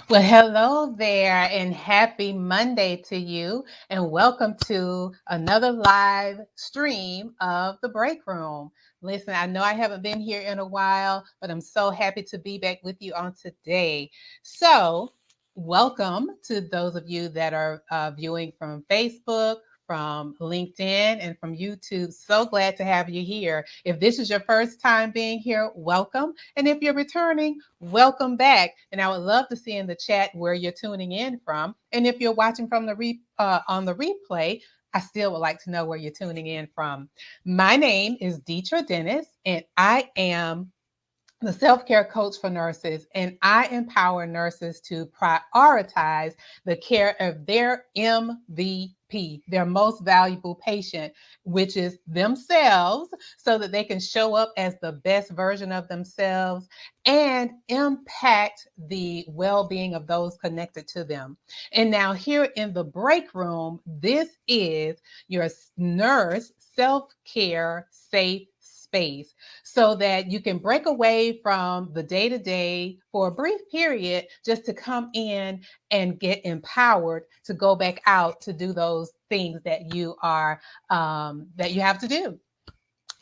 Well, hello there, and happy Monday to you, and welcome to another live stream of the Break Room. Listen, I know I haven't been here in a while, but I'm so happy to be back with you on today. So, welcome to those of you that are viewing from Facebook, from LinkedIn, and from YouTube. So glad to have you here. If this is your first time being here, welcome. And if you're returning, welcome back. And I would love to see in the chat where you're tuning in from. And if you're watching from on the replay, I still would like to know where you're tuning in from. My name is Deetra Dennis, and I am the self care coach for nurses, and I empower nurses to prioritize the care of their MVP, their most valuable patient, which is themselves, so that they can show up as the best version of themselves and impact the well being of those connected to them. And now, here in the break room, this is your nurse self care safe space so that you can break away from the day to day for a brief period just to come in and get empowered to go back out to do those things that you have to do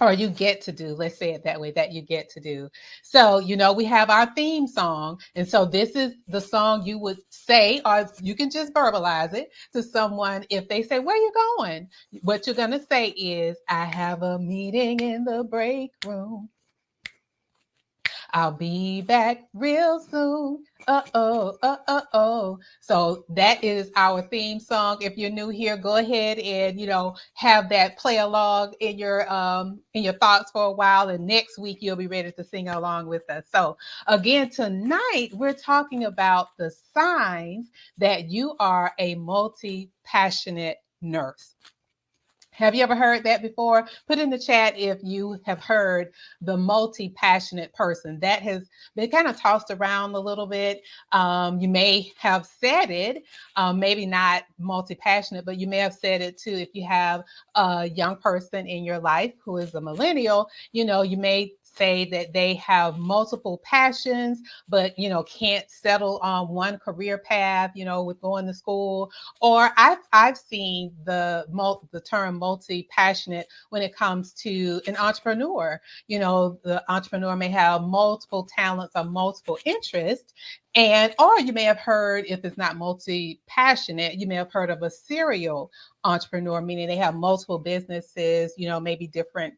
or you get to do. Let's say it that way, that you get to do. So, we have our theme song. And so this is the song you would say, or you can just verbalize it to someone. If they say, "Where you going?" What you're going to say is, "I have a meeting in the break room. I'll be back real soon. Oh, oh. So that is our theme song. If you're new here, go ahead and have that play along in your thoughts for a while, and next week you'll be ready to sing along with us. So again, tonight we're talking about the signs that you are a multi-passionate nurse. Have you ever heard that before? Put in the chat if you have heard the multi-passionate person. That has been kind of tossed around a little bit. You may have said it, maybe not multi-passionate, but you may have said it too. If you have a young person in your life who is a millennial, you may say that they have multiple passions, but can't settle on one career path, with going to school. Or I've seen the term multi-passionate when it comes to an entrepreneur. The entrepreneur may have multiple talents or multiple interests. Or you may have heard, if it's not multi-passionate, you may have heard of a serial entrepreneur, meaning they have multiple businesses, maybe different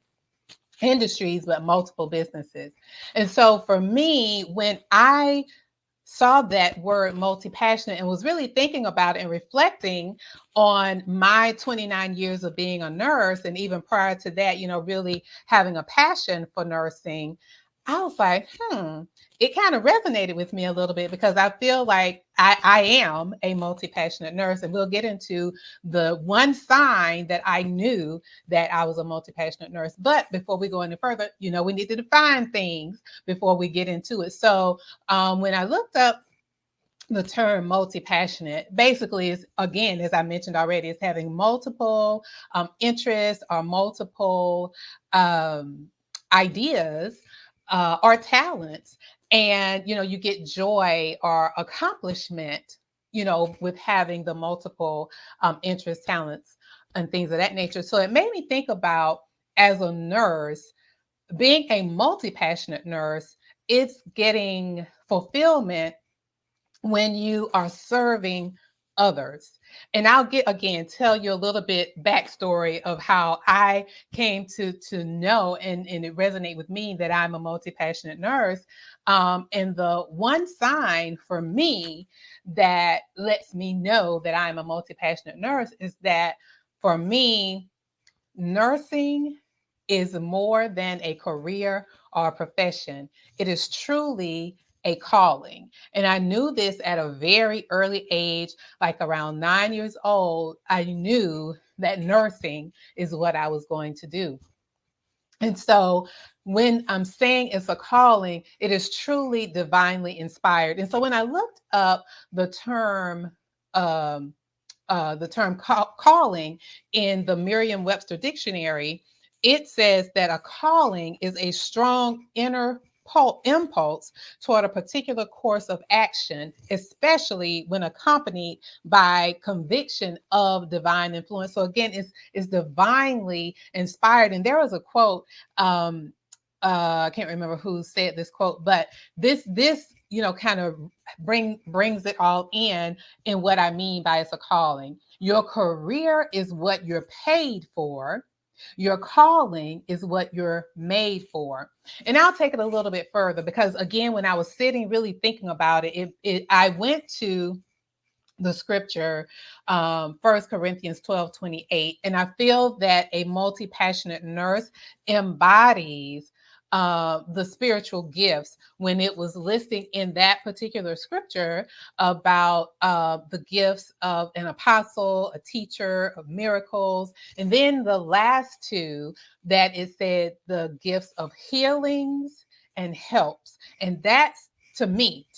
industries, but multiple businesses. And so for me, when I saw that word multi-passionate and was really thinking about it and reflecting on my 29 years of being a nurse, and even prior to that, really having a passion for nursing, I was like, it kind of resonated with me a little bit, because I feel like I am a multi-passionate nurse. And we'll get into the one sign that I knew that I was a multi-passionate nurse. But before we go any further, we need to define things before we get into it. So when I looked up the term multi-passionate, basically is, again, as I mentioned already, is having multiple interests or multiple ideas or talents, and you get joy or accomplishment with having the multiple interests, talents, and things of that nature. So it made me think about, as a nurse, being a multi-passionate nurse, it's getting fulfillment when you are serving others. And I'll tell you a little bit backstory of how I came to know, and it resonate with me, that I'm a multi-passionate nurse. And the one sign for me that lets me know that I'm a multi-passionate nurse is that, for me, nursing is more than a career or a profession. It is truly a calling. And I knew this at a very early age, like around 9 years old. I knew that nursing is what I was going to do. And so when I'm saying it's a calling, it is truly divinely inspired. And so when I looked up the term, calling in the Merriam-Webster dictionary, it says that a calling is a strong inner impulse toward a particular course of action, especially when accompanied by conviction of divine influence. So again, it's divinely inspired. And there was a quote, I can't remember who said this quote, but this kind of brings it all in what I mean by it's a calling. Your career is what you're paid for. Your calling is what you're made for. And I'll take it a little bit further because again, when I was sitting really thinking about it, I went to the scripture, 1 Corinthians 12:28. And I feel that a multi-passionate nurse embodies the spiritual gifts when it was listing in that particular scripture about the gifts of an apostle, a teacher, of miracles. And then the last two that it said the gifts of healings and helps. And that's to me,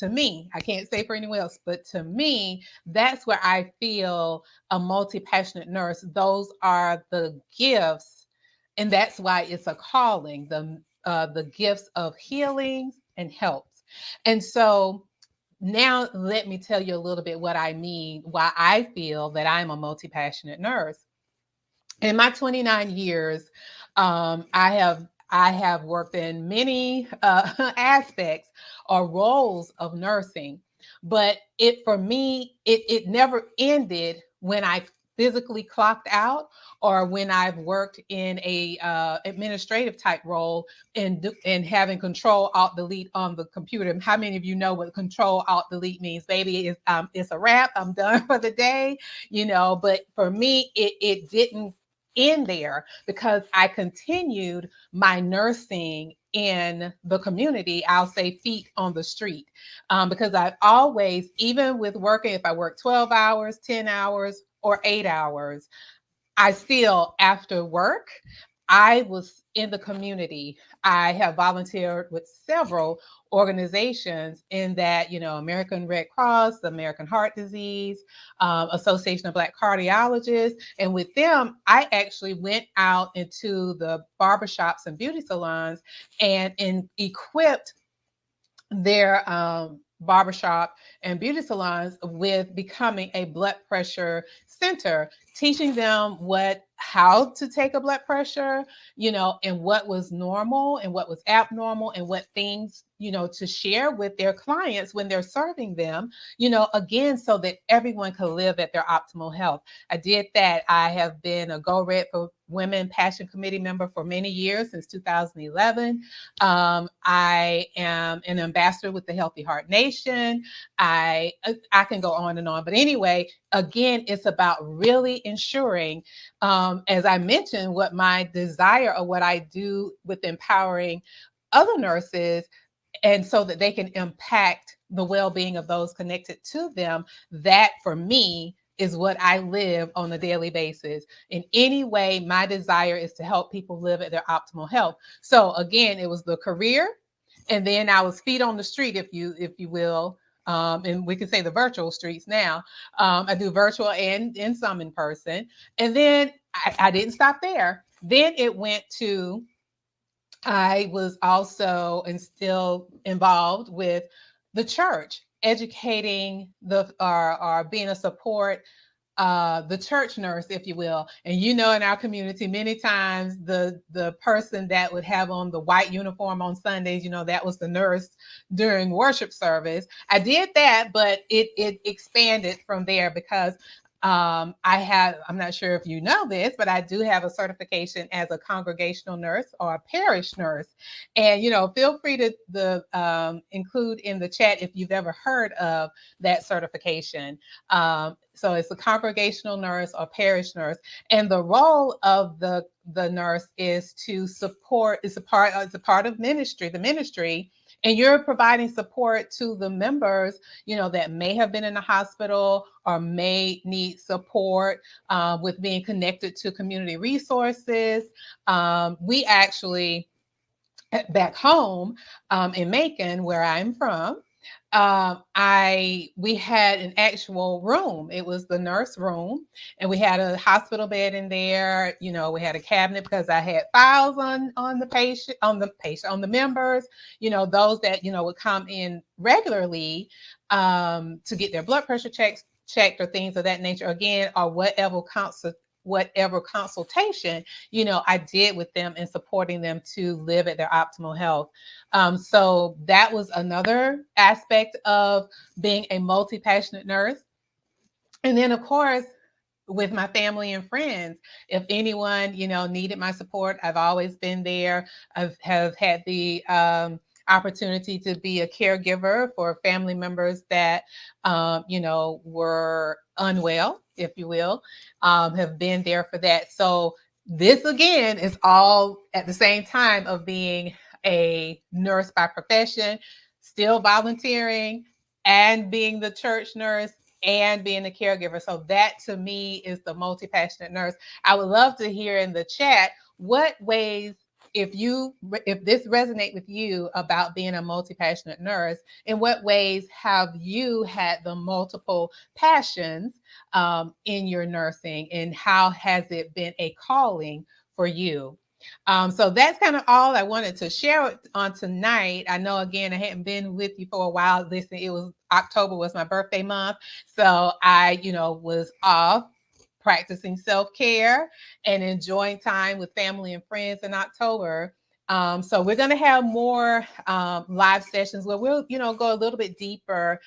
I can't say for anyone else, but to me, that's where I feel a multi-passionate nurse. Those are the gifts, and that's why it's a calling. The gifts of healings and helps. And so now let me tell you a little bit what I mean, why I feel that I'm a multi-passionate nurse. In my 29 years, I have worked in many aspects or roles of nursing, but it for me it never ended when I physically clocked out or when I've worked in a administrative type role and having control alt delete on the computer. How many of you know what control alt delete means? Baby, it's a wrap. I'm done for the day, But for me, it didn't in there because I continued my nursing in the community. I'll say feet on the street, because I've always, even with working, if I work 12 hours, 10 hours, or 8 hours, I still, after work, I was in the community. I have volunteered with several organizations in that, American Red Cross, the American Heart Disease, Association of Black Cardiologists. And with them, I actually went out into the barbershops and beauty salons and equipped their barbershop and beauty salons with becoming a blood pressure center, teaching them how to take a blood pressure, and what was normal and what was abnormal and what things, to share with their clients when they're serving them, again, so that everyone can live at their optimal health. I did that. I have been a Go Red for Women Passion Committee member for many years, since 2011. I am an ambassador with the Healthy Heart Nation. I can go on and on, but anyway, again, it's about really ensuring, as I mentioned, what my desire or what I do with empowering other nurses, and so that they can impact the well-being of those connected to them. That for me is what I live on a daily basis. In any way, my desire is to help people live at their optimal health. So again, it was the career, and then I was feet on the street, if you will. And we can say the virtual streets now. I do virtual and some in person. And then I didn't stop there. Then it went to, I was also and still involved with the church, educating or being a support, the church nurse, if you will. And in our community, many times the person that would have on the white uniform on Sundays, that was the nurse during worship service. I did that, but it expanded from there because I'm not sure if you know this, but I do have a certification as a congregational nurse or a parish nurse. And, feel free to include in the chat if you've ever heard of that certification. So it's a congregational nurse or parish nurse. And the role of the nurse is to support, it's a part of ministry, the ministry. And you're providing support to the members, that may have been in the hospital or may need support with being connected to community resources. We actually, back home in Macon, where I'm from, we had an actual room. It was the nurse room, and we had a hospital bed in there. You know, we had a cabinet because I had files on on the members. You know, those that would come in regularly to get their blood pressure checked or things of that nature again, or whatever consultation I did with them and supporting them to live at their optimal health. So that was another aspect of being a multi-passionate nurse. And then, of course, with my family and friends, if anyone needed my support, I've always been there. Have had the opportunity to be a caregiver for family members that were unwell, if you will. Have been there for that. So this again is all at the same time of being a nurse by profession, still volunteering, and being the church nurse and being a caregiver. So that to me is the multi-passionate nurse. I would love to hear in the chat what ways, if this resonate with you about being a multi-passionate nurse, in what ways have you had the multiple passions in your nursing, and how has it been a calling for you? So that's kind of all I wanted to share on tonight. I know, again, I hadn't been with you for a while. Listen, it was October was my birthday month. So I, was off practicing self-care and enjoying time with family and friends in October. So we're going to have more live sessions where we'll, go a little bit deeper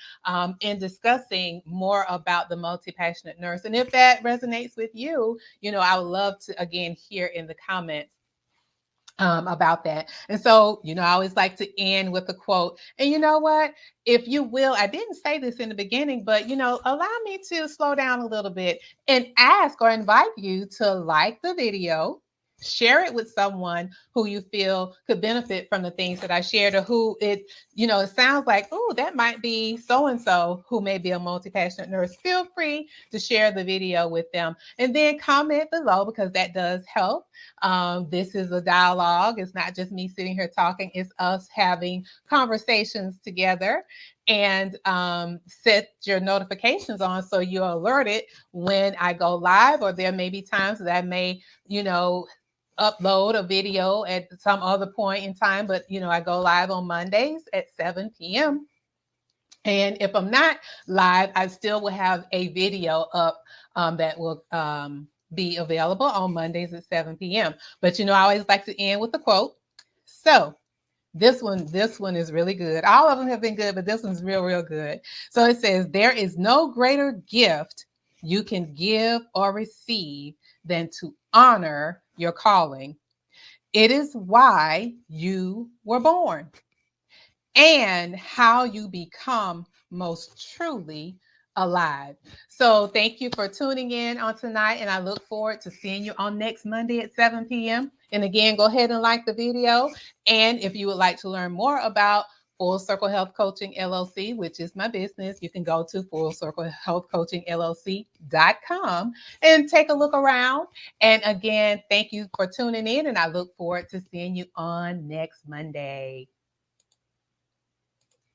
in discussing more about the multi-passionate nurse. And if that resonates with you, I would love to, again, hear in the comments about that. And so, I always like to end with a quote. And you know what? If you will, I didn't say this in the beginning, but, allow me to slow down a little bit and ask or invite you to like the video, share it with someone who you feel could benefit from the things that I shared, or who it sounds like, oh, that might be so and so who may be a multi-passionate nurse. Feel free to share the video with them, and then comment below, because that does help. This is a dialogue. It's not just me sitting here talking. It's us having conversations together. And set your notifications on so you're alerted when I go live, or there may be times that I may, upload a video at some other point in time. But, I go live on Mondays at 7 p.m. And if I'm not live, I still will have a video up that will be available on Mondays at 7 p.m. But I always like to end with a quote. So this one is really good. All of them have been good, but this one's real, real good. So it says, there is no greater gift you can give or receive than to honor your calling. It is why you were born, and how you become most truly alive. So thank you for tuning in on tonight, and I look forward to seeing you on next Monday at 7 p.m. And again, go ahead and like the video. And if you would like to learn more about Full Circle Health Coaching LLC, which is my business, you can go to fullcirclehealthcoachingllc.com and take a look around. And again, thank you for tuning in, and I look forward to seeing you on next Monday.